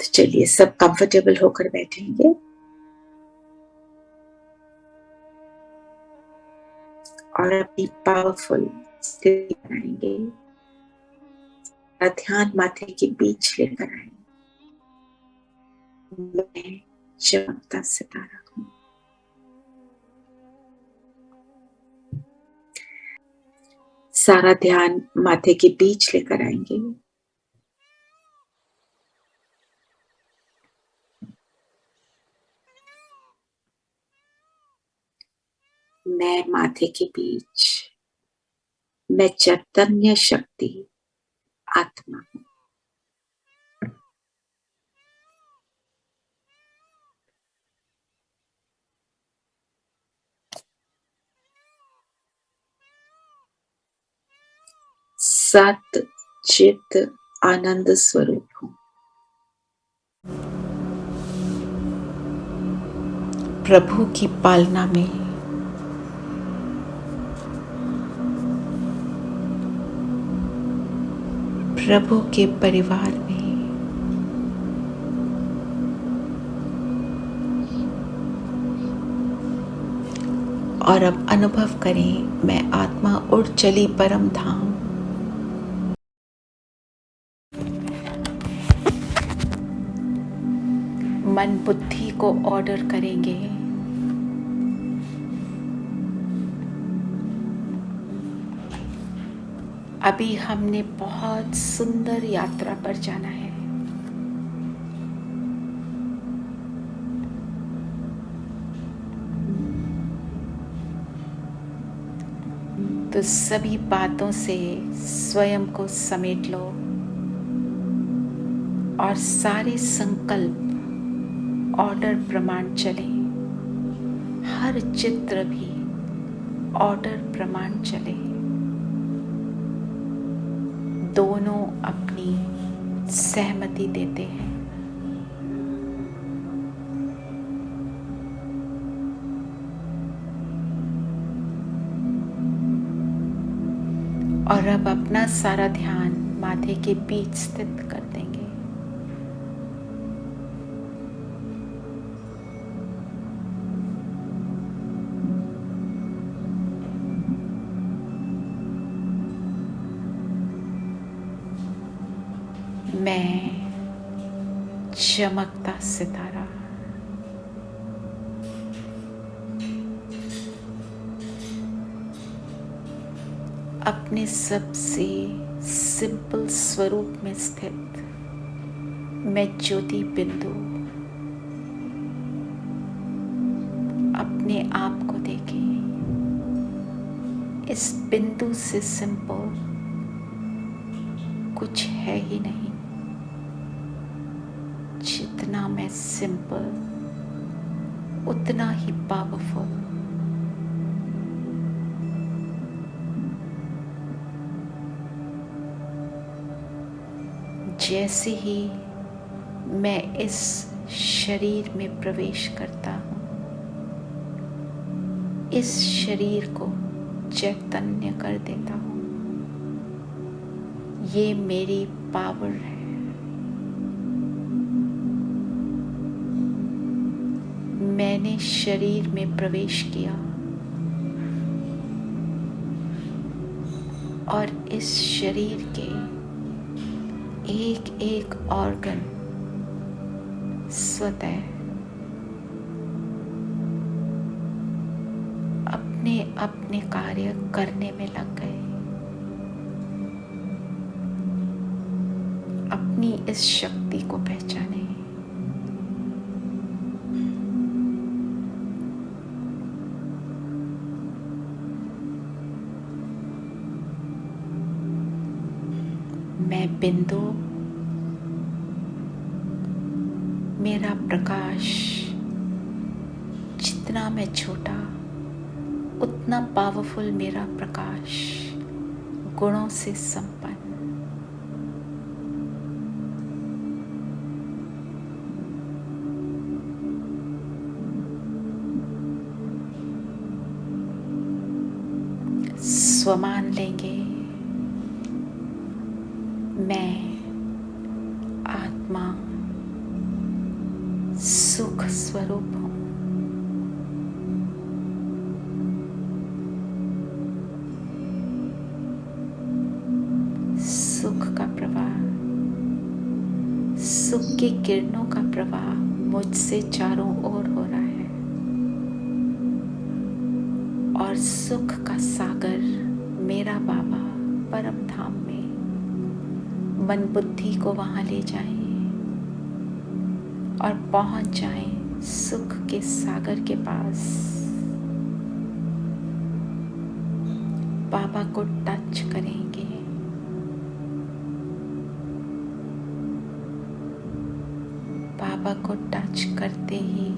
तो चलिए सब कंफर्टेबल होकर बैठेंगे और अपनी पावरफुल स्थिति बनाएंगे। ध्यान माथे के बीच लेकर आएंगे। मैं चमकता सितारा हूं। सारा ध्यान माथे के बीच लेकर आएंगे। मैं माथे के बीच, मैं चैतन्य शक्ति आत्मा हूं। सत चित आनंद स्वरूप हूं। प्रभु की पालना में प्रभु के परिवार में और अब अनुभव करें मैं आत्मा उड़ चली परम धाम। मन बुद्धि को ऑर्डर करेंगे। अभी हमने बहुत सुंदर यात्रा पर जाना है। तो सभी बातों से स्वयं को समेट लो और सारे संकल्प ऑर्डर प्रमाण चले। हर चित्र भी ऑर्डर प्रमाण चले। दोनों अपनी सहमति देते हैं। और अब अपना सारा ध्यान माथे के बीच स्थित कर देंगे। मैं चमकता सितारा, अपने सबसे सिंपल स्वरूप में स्थित मैं ज्योति बिंदु अपने आप को देखें। इस बिंदु से सिंपल कुछ है ही नहीं। जितना मैं सिंपल उतना ही पावरफुल। जैसे ही मैं इस शरीर में प्रवेश करता हूँ, इस शरीर को चैतन्य कर देता हूँ। ये मेरी पावर है। मैंने शरीर में प्रवेश किया और इस शरीर के एक एक ऑर्गन स्वतः अपने अपने कार्य करने में लग गए। अपनी इस शक्ति को पहचाने। मैं बिंदु, मेरा प्रकाश, जितना मैं छोटा उतना पावरफुल मेरा प्रकाश, गुणों से संपन्न। स्वमान लेंगे। मैं आत्मा स्वरूप हूँ। सुख का प्रवाह, सुख की किरणों का प्रवाह मुझसे चारों ओर हो रहा है और सुख का सागर मेरा बाबा परम धाम में मन बुद्धि को वहां ले जाए और पहुंच जाए सुख के सागर के पास। बाबा को टच करेंगे। बाबा को टच करते ही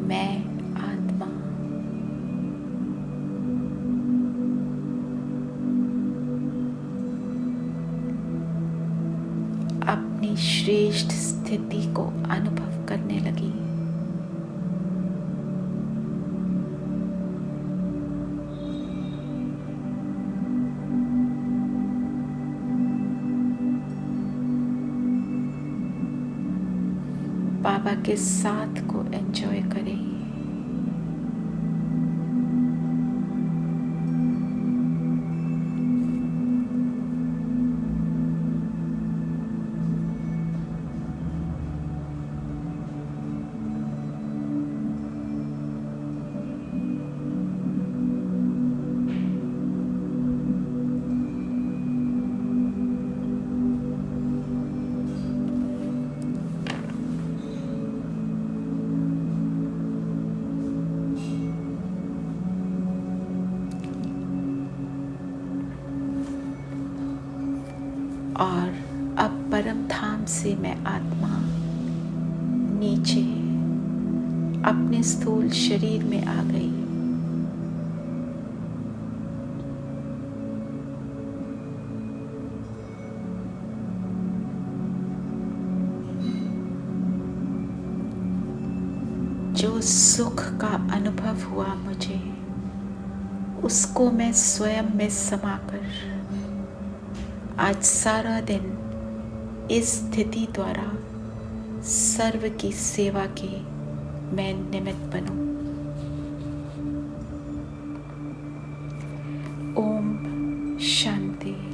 मैं आत्मा अपनी श्रेष्ठ स्थिति को अनुभव करने लगी। बाबा के साथ को एंजॉय करें। और अब परम धाम से मैं आत्मा नीचे अपने स्थूल शरीर में आ गई। जो सुख का अनुभव हुआ मुझे, उसको मैं स्वयं में समाकर आज सारा दिन इस स्थिति द्वारा सर्व की सेवा के मैं निमित्त बनूं। ओम शांति।